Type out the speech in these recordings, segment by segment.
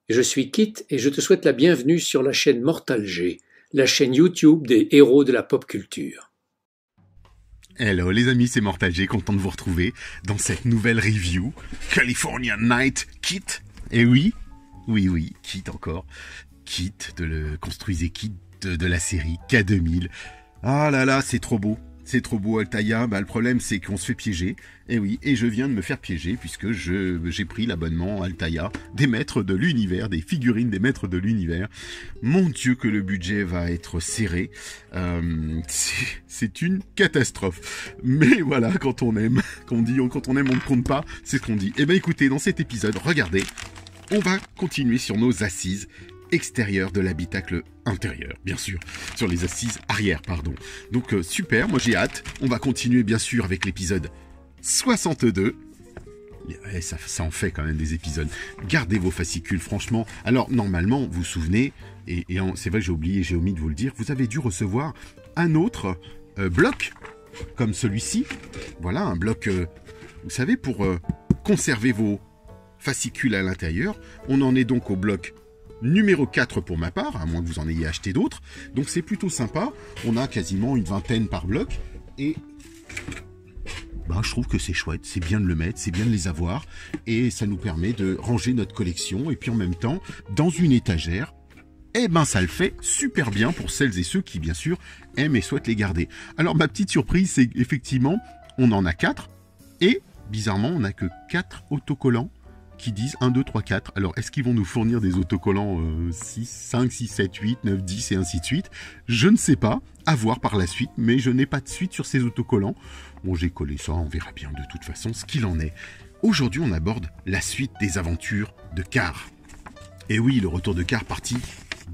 Je suis Kit et je te souhaite la bienvenue sur la chaîne Mortal G, la chaîne YouTube des héros de la pop culture. Hello les amis, c'est Mortal G, content de vous retrouver dans cette nouvelle review California Night Kit. Et oui, Kit encore. Kit, construisez Kit de la série K2000. Ah là là, c'est trop beau. C'est trop beau, Altaïa. Le problème, c'est qu'on se fait piéger. Et oui, et je viens de me faire piéger puisque j'ai pris l'abonnement Altaïa des maîtres de l'univers, des figurines des maîtres de l'univers. Mon Dieu, que le budget va être serré. C'est une catastrophe. Mais voilà, quand on aime, quand on ne compte pas, c'est ce qu'on dit. Eh bien, écoutez, dans cet épisode, regardez, on va continuer sur nos assises extérieures de l'habitacle intérieur, bien sûr, sur les assises arrière, pardon. Donc super, moi j'ai hâte. On va continuer bien sûr avec l'épisode 62. Et ça en fait quand même des épisodes. Gardez vos fascicules, franchement. Alors normalement, vous vous souvenez, et c'est vrai que j'ai omis de vous le dire, vous avez dû recevoir un autre bloc, comme celui-ci. Voilà, un bloc, vous savez, pour conserver vos fascicules à l'intérieur. On en est donc au bloc numéro 4 pour ma part, à moins que vous en ayez acheté d'autres. Donc c'est plutôt sympa. On a quasiment une vingtaine par bloc. Et je trouve que c'est chouette. C'est bien de le mettre, c'est bien de les avoir. Et ça nous permet de ranger notre collection. Et puis en même temps, dans une étagère, ça le fait super bien pour celles et ceux qui, bien sûr, aiment et souhaitent les garder. Alors ma petite surprise, c'est qu'effectivement, on en a 4. Et bizarrement, on n'a que 4 autocollants qui disent 1, 2, 3, 4. Alors, est-ce qu'ils vont nous fournir des autocollants 6, 5, 6, 7, 8, 9, 10 et ainsi de suite? Je ne sais pas, à voir par la suite, mais je n'ai pas de suite sur ces autocollants. Bon, j'ai collé ça, on verra bien de toute façon ce qu'il en est. Aujourd'hui, on aborde la suite des aventures de Car. Et oui, le retour de Car, partie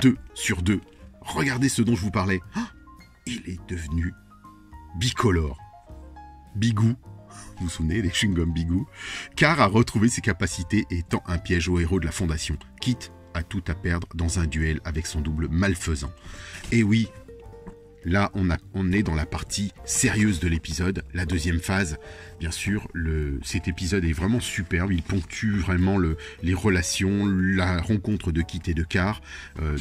2 sur 2. Regardez ce dont je vous parlais. Il est devenu bicolore. Bigou. Vous vous souvenez, les chewing-gums Bigou? Car a retrouvé ses capacités étant un piège aux héros de la Fondation, quitte à tout à perdre dans un duel avec son double malfaisant. Et oui, là on est dans la partie sérieuse de l'épisode, la deuxième phase. Bien sûr, cet épisode est vraiment superbe, il ponctue vraiment les relations, la rencontre de Kit et de Car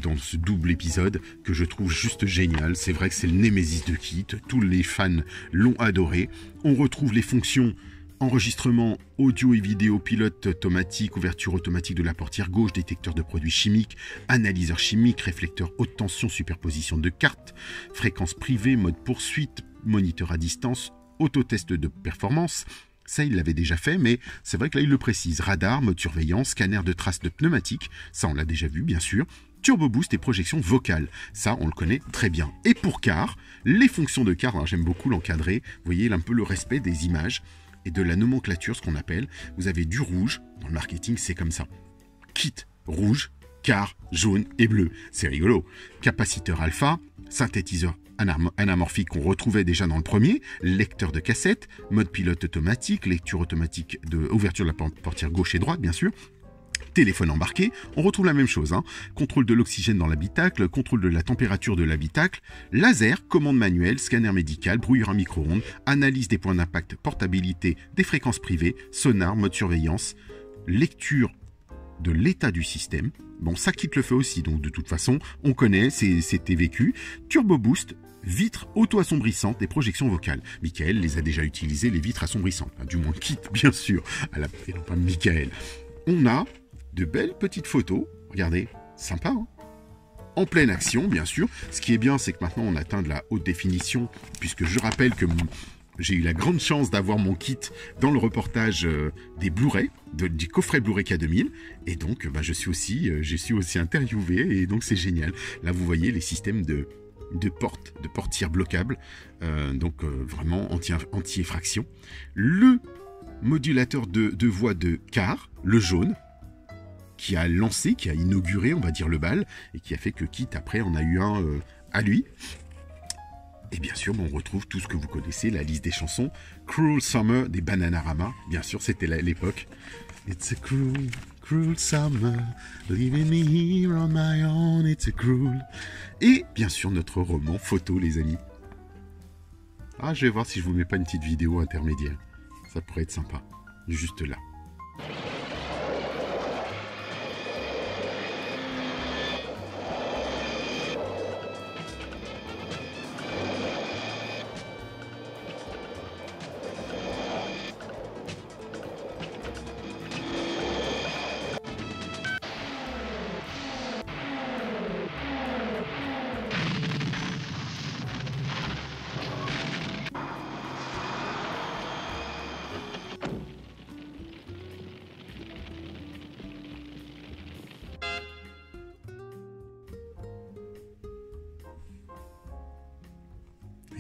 dans ce double épisode que je trouve juste génial. C'est vrai que c'est le némésis de Kit, tous les fans l'ont adoré. On retrouve les fonctions enregistrement audio et vidéo, pilote automatique, ouverture automatique de la portière gauche, détecteur de produits chimiques, analyseur chimique, réflecteur haute tension, superposition de cartes, fréquence privée, mode poursuite, moniteur à distance, autotest de performance. Ça, il l'avait déjà fait, mais c'est vrai que là, il le précise. Radar, mode surveillance, scanner de traces de pneumatique, ça, on l'a déjà vu, bien sûr. Turbo Boost et projection vocale, ça, on le connaît très bien. Et pour Car, les fonctions de Car, j'aime beaucoup l'encadrer, vous voyez un peu le respect des images et de la nomenclature, ce qu'on appelle. Vous avez du rouge, dans le marketing, c'est comme ça. Kit, rouge, Car, jaune et bleu. C'est rigolo. Capaciteur alpha, synthétiseur anamorphique qu'on retrouvait déjà dans le premier, lecteur de cassette, mode pilote automatique, lecture automatique de ouverture de la portière gauche et droite, bien sûr. Téléphone embarqué, on retrouve la même chose. Contrôle de l'oxygène dans l'habitacle, contrôle de la température de l'habitacle, laser, commande manuelle, scanner médical, brouilleur à micro-ondes, analyse des points d'impact, portabilité des fréquences privées, sonar, mode surveillance, lecture de l'état du système. Bon, ça Kit le fait aussi, donc de toute façon, on connaît, c'était vécu. Turbo Boost, vitres auto-assombrissantes et projections vocales. Michael les a déjà utilisées, les vitres assombrissantes. Du moins Kit, bien sûr, et non pas Michael. On a de belles petites photos, regardez, sympa, en pleine action, bien sûr. Ce qui est bien, c'est que maintenant, on atteint de la haute définition, puisque je rappelle que j'ai eu la grande chance d'avoir mon kit dans le reportage des Blu-ray, du coffret Blu-ray K2000, et donc, je suis aussi interviewé, et donc c'est génial. Là, vous voyez les systèmes de portières bloquables, vraiment anti-effraction. Le modulateur de voix de Car, le jaune, qui a inauguré, on va dire, le bal, et qui a fait que Kit, après, on a eu un à lui. Et bien sûr, on retrouve tout ce que vous connaissez, la liste des chansons. Cruel Summer des Bananarama, bien sûr, c'était l'époque. It's a cruel, cruel summer, leaving me here on my own, it's a cruel. Et bien sûr, notre roman photo, les amis. Je vais voir si je vous mets pas une petite vidéo intermédiaire. Ça pourrait être sympa, juste là.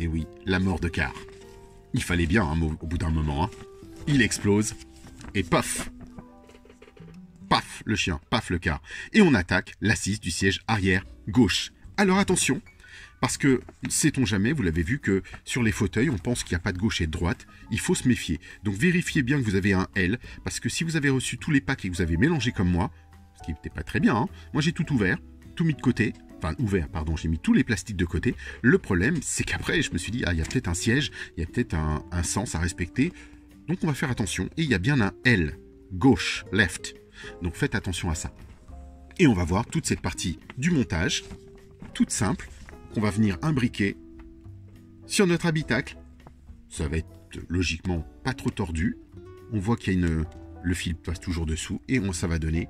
Et oui, la mort de Car. Il fallait bien, hein, au bout d'un moment. Hein. Il explose, et paf! Paf, le chien, paf, le Car. Et on attaque l'assise du siège arrière gauche. Alors attention, parce que, sait-on jamais, vous l'avez vu que sur les fauteuils, on pense qu'il n'y a pas de gauche et de droite. Il faut se méfier. Donc vérifiez bien que vous avez un L, parce que si vous avez reçu tous les packs et que vous avez mélangé comme moi, ce qui n'était pas très bien, hein, moi j'ai tout ouvert, tout mis de côté, enfin ouvert, pardon, j'ai mis tous les plastiques de côté. Le problème, c'est qu'après, je me suis dit, ah, il y a peut-être un siège, il y a peut-être un sens à respecter. Donc on va faire attention. Et il y a bien un L, gauche, left. Donc faites attention à ça. Et on va voir toute cette partie du montage, toute simple, qu'on va venir imbriquer sur notre habitacle. Ça va être logiquement pas trop tordu. On voit qu'il y a le fil passe toujours dessous et ça va donner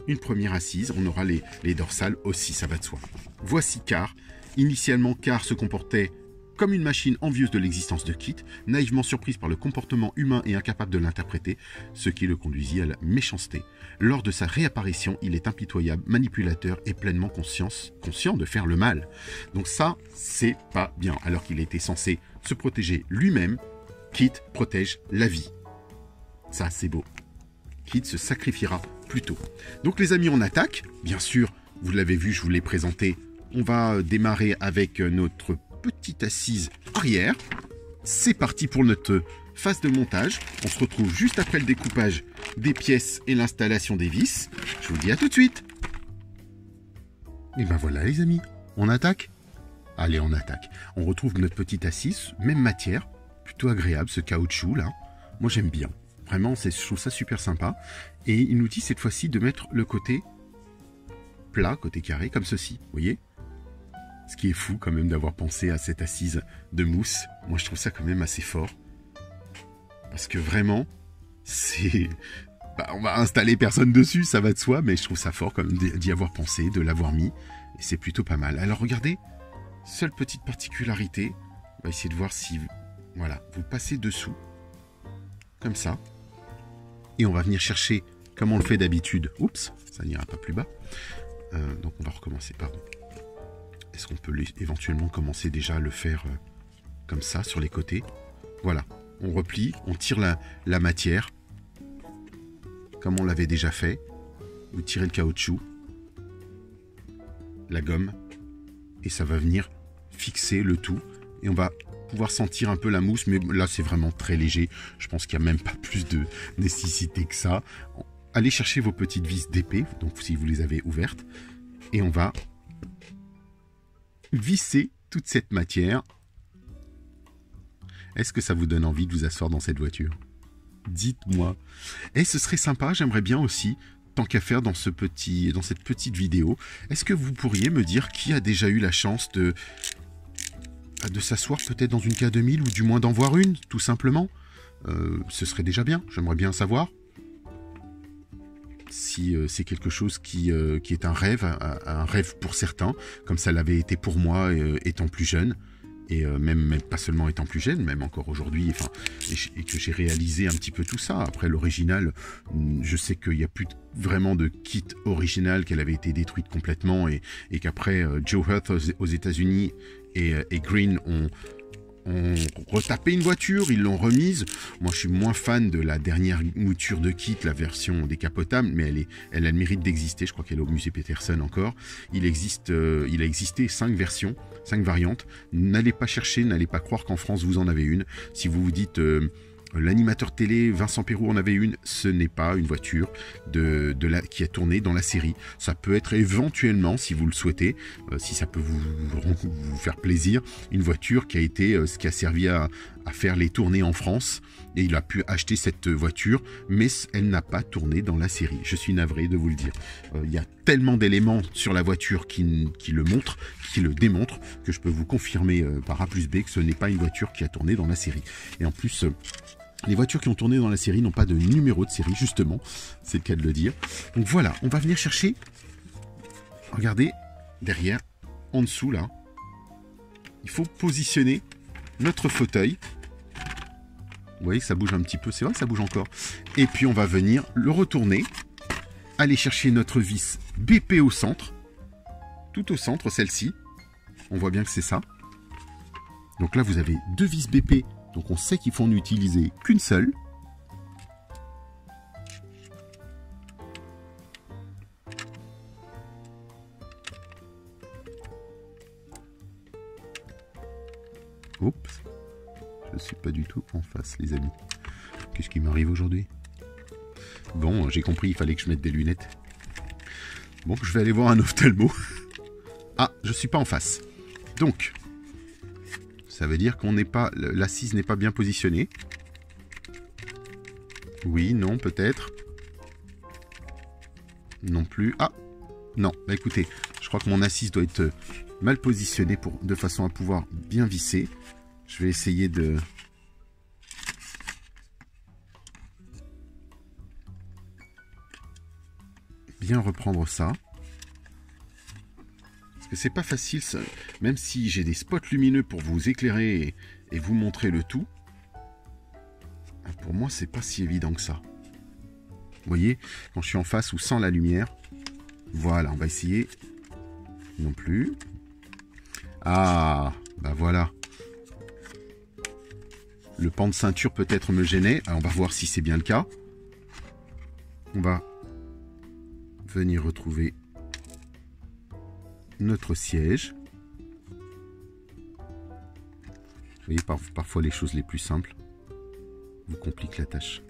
une première assise. On aura les dorsales aussi, ça va de soi. Voici Car. Initialement, Car se comportait comme une machine envieuse de l'existence de Kit, naïvement surprise par le comportement humain et incapable de l'interpréter, ce qui le conduisit à la méchanceté. Lors de sa réapparition, il est impitoyable, manipulateur et pleinement conscient de faire le mal. Donc ça, c'est pas bien. Alors qu'il était censé se protéger lui-même, Kit protège la vie. Ça, c'est beau. Kit se sacrifiera plus tôt. Donc les amis, on attaque. Bien sûr, vous l'avez vu, je vous l'ai présenté. On va démarrer avec notre petite assise arrière. C'est parti pour notre phase de montage. On se retrouve juste après le découpage des pièces et l'installation des vis. Je vous dis à tout de suite. Et ben voilà les amis, on attaque. Allez, on attaque. On retrouve notre petite assise, même matière, plutôt agréable ce caoutchouc là. Moi j'aime bien. Vraiment, je trouve ça super sympa. Et il nous dit cette fois-ci de mettre le côté plat, côté carré, comme ceci. Vous voyez ? Ce qui est fou quand même d'avoir pensé à cette assise de mousse. Moi je trouve ça quand même assez fort. Parce que vraiment, c'est... on va installer personne dessus, ça va de soi, mais je trouve ça fort quand même d'y avoir pensé, de l'avoir mis. Et c'est plutôt pas mal. Alors regardez, seule petite particularité, on va essayer de voir si... Voilà, vous passez dessous, comme ça. Et on va venir chercher, comme on le fait d'habitude. Oups, ça n'ira pas plus bas. Donc on va recommencer, pardon. Est-ce qu'on peut éventuellement commencer déjà à le faire comme ça, sur les côtés? Voilà, on replie, on tire la matière, comme on l'avait déjà fait. Vous tirez le caoutchouc, la gomme, et ça va venir fixer le tout. Et on va pouvoir sentir un peu la mousse, mais là c'est vraiment très léger. Je pense qu'il n'y a même pas plus de nécessité que ça. Allez chercher vos petites vis d'épée, donc si vous les avez ouvertes, et on va visser toute cette matière. Est-ce que ça vous donne envie de vous asseoir dans cette voiture? Dites-moi. Et ce serait sympa, j'aimerais bien aussi, tant qu'à faire dans cette petite vidéo, est-ce que vous pourriez me dire qui a déjà eu la chance de s'asseoir peut-être dans une K2000 ou du moins d'en voir une, tout simplement? Ce serait déjà bien, j'aimerais bien savoir. Si c'est quelque chose qui est un rêve pour certains, comme ça l'avait été pour moi étant plus jeune, et même pas seulement étant plus jeune, même encore aujourd'hui, et que j'ai réalisé un petit peu tout ça. Après l'original, je sais qu'il n'y a plus vraiment de kit original, qu'elle avait été détruite complètement, et qu'après Joe Hurt aux États-Unis et Green ont retapé une voiture, ils l'ont remise. Moi, je suis moins fan de la dernière mouture de kit, la version décapotable, mais elle a le mérite d'exister. Je crois qu'elle est au musée Peterson encore. Il a existé 5 versions, 5 variantes. N'allez pas chercher, n'allez pas croire qu'en France, vous en avez une. Si vous vous dites... l'animateur télé Vincent Perrou en avait une, ce n'est pas une voiture qui a tourné dans la série. Ça peut être éventuellement, si vous le souhaitez, si ça peut vous faire plaisir, une voiture qui a servi à faire les tournées en France, et il a pu acheter cette voiture, mais elle n'a pas tourné dans la série. Je suis navré de vous le dire. Il y a tellement d'éléments sur la voiture qui le montrent, qui le démontrent, que je peux vous confirmer par A plus B que ce n'est pas une voiture qui a tourné dans la série. Et en plus... les voitures qui ont tourné dans la série n'ont pas de numéro de série, justement. C'est le cas de le dire. Donc voilà, on va venir chercher. Regardez, derrière, en dessous, là. Il faut positionner notre fauteuil. Vous voyez que ça bouge un petit peu. C'est vrai que ça bouge encore. Et puis, on va venir le retourner. Aller chercher notre vis BP au centre. Tout au centre, celle-ci. On voit bien que c'est ça. Donc là, vous avez 2 vis BP. Donc on sait qu'il faut en utiliser qu'une seule. Oups. Je ne suis pas du tout en face, les amis. Qu'est-ce qui m'arrive aujourd'hui? Bon, j'ai compris, il fallait que je mette des lunettes. Bon, je vais aller voir un ophtalmo. Ah, je suis pas en face. Donc, ça veut dire qu'on n'est pas, l'assise n'est pas bien positionnée. Oui, non, peut-être. Non plus. Ah, non. Bah écoutez, je crois que mon assise doit être mal positionnée de façon à pouvoir bien visser. Je vais essayer de... bien reprendre ça. Parce que c'est pas facile, ça. Même si j'ai des spots lumineux pour vous éclairer et vous montrer le tout. Pour moi, c'est pas si évident que ça. Vous voyez, quand je suis en face ou sans la lumière. Voilà, on va essayer. Non plus. Ah, bah voilà. Le pan de ceinture peut-être me gênait. Alors on va voir si c'est bien le cas. On va venir retrouver notre siège. Vous voyez, parfois les choses les plus simples vous compliquent la tâche.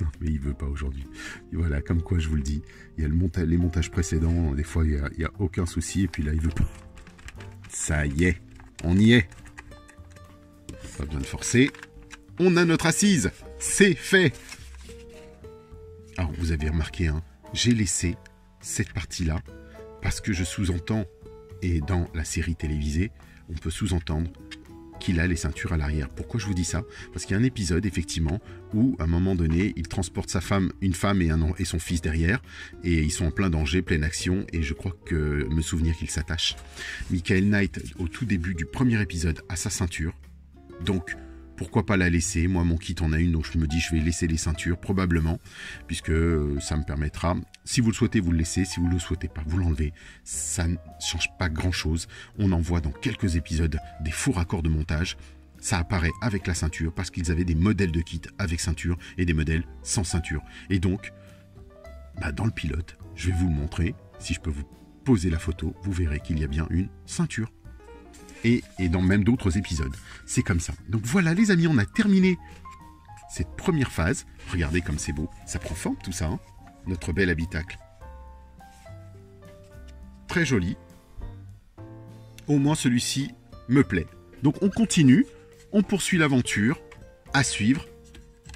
Non, mais il veut pas aujourd'hui. Et voilà, comme quoi je vous le dis, il y a les montages précédents, des fois il y a aucun souci, et puis là il veut pas. Ça y est, on y est. Pas besoin de forcer. On a notre assise, c'est fait. Alors vous avez remarqué, hein, j'ai laissé cette partie-là parce que je sous-entends, et dans la série télévisée, on peut sous-entendre qu'il a les ceintures à l'arrière. Pourquoi je vous dis ça? Parce qu'il y a un épisode, effectivement, où, à un moment donné, il transporte une femme et son fils derrière, et ils sont en plein danger, pleine action, et je crois que me souvenir qu'il s'attache. Michael Knight, au tout début du premier épisode, a sa ceinture. Donc, pourquoi pas la laisser? Moi, mon kit en a une, donc je me dis, je vais laisser les ceintures, probablement, puisque ça me permettra... Si vous le souhaitez, vous le laissez. Si vous ne le souhaitez pas, vous l'enlevez. Ça ne change pas grand-chose. On en voit dans quelques épisodes des faux raccords de montage. Ça apparaît avec la ceinture, parce qu'ils avaient des modèles de kit avec ceinture et des modèles sans ceinture. Et donc, dans le pilote, je vais vous le montrer. Si je peux vous poser la photo, vous verrez qu'il y a bien une ceinture. Et dans même d'autres épisodes. C'est comme ça. Donc voilà les amis, on a terminé cette première phase. Regardez comme c'est beau. Ça prend forme tout ça, hein, notre bel habitacle. Très joli. Au moins celui-ci me plaît. Donc on continue, on poursuit l'aventure, à suivre.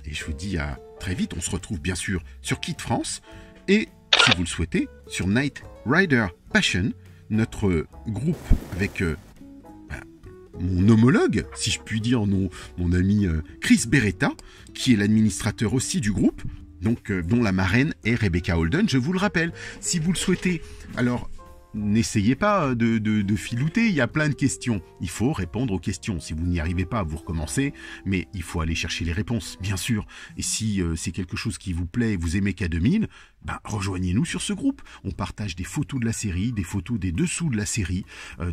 Et je vous dis à très vite. On se retrouve bien sûr sur Kit France. Et si vous le souhaitez, sur Knight Rider Passion, notre groupe avec... mon homologue, si je puis dire, mon ami Chris Beretta, qui est l'administrateur aussi du groupe, donc dont la marraine est Rebecca Holden, je vous le rappelle. Si vous le souhaitez, alors n'essayez pas de filouter, il y a plein de questions. Il faut répondre aux questions. Si vous n'y arrivez pas, vous recommencez, mais il faut aller chercher les réponses, bien sûr. Et si c'est quelque chose qui vous plaît et vous aimez K2000, rejoignez-nous sur ce groupe. On partage des photos de la série, des photos des dessous de la série,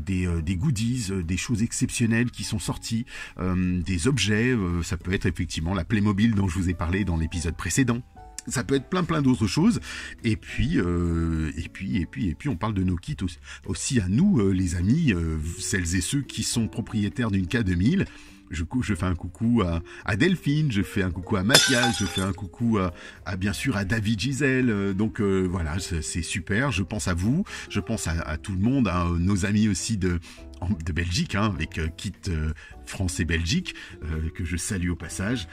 des goodies, des choses exceptionnelles qui sont sorties, des objets. Ça peut être effectivement la Playmobil dont je vous ai parlé dans l'épisode précédent. Ça peut être plein d'autres choses. Et puis, on parle de nos kits aussi à nous, les amis, celles et ceux qui sont propriétaires d'une K2000. Je fais un coucou à Delphine, je fais un coucou à Mathias, je fais un coucou à bien sûr à David Gisèle. Donc voilà, c'est super. Je pense à vous, je pense à tout le monde, à nos amis aussi de Belgique, hein, avec Kit France et Belgique, que je salue au passage.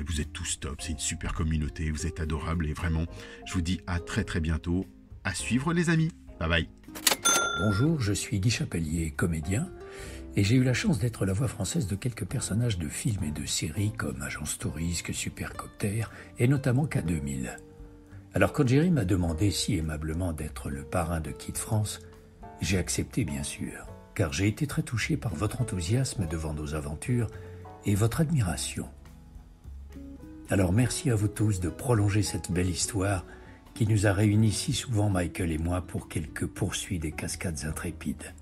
Vous êtes tous top, c'est une super communauté, vous êtes adorables et vraiment, je vous dis à très très bientôt. À suivre les amis. Bye bye. Bonjour, je suis Guy Chapelier, comédien. Et j'ai eu la chance d'être la voix française de quelques personnages de films et de séries comme Agence Tourisque, Supercopter et notamment K2000. Alors quand Jerry m'a demandé si aimablement d'être le parrain de Kit France, j'ai accepté bien sûr, car j'ai été très touché par votre enthousiasme devant nos aventures et votre admiration. Alors merci à vous tous de prolonger cette belle histoire qui nous a réunis si souvent Michael et moi pour quelques poursuites des cascades intrépides.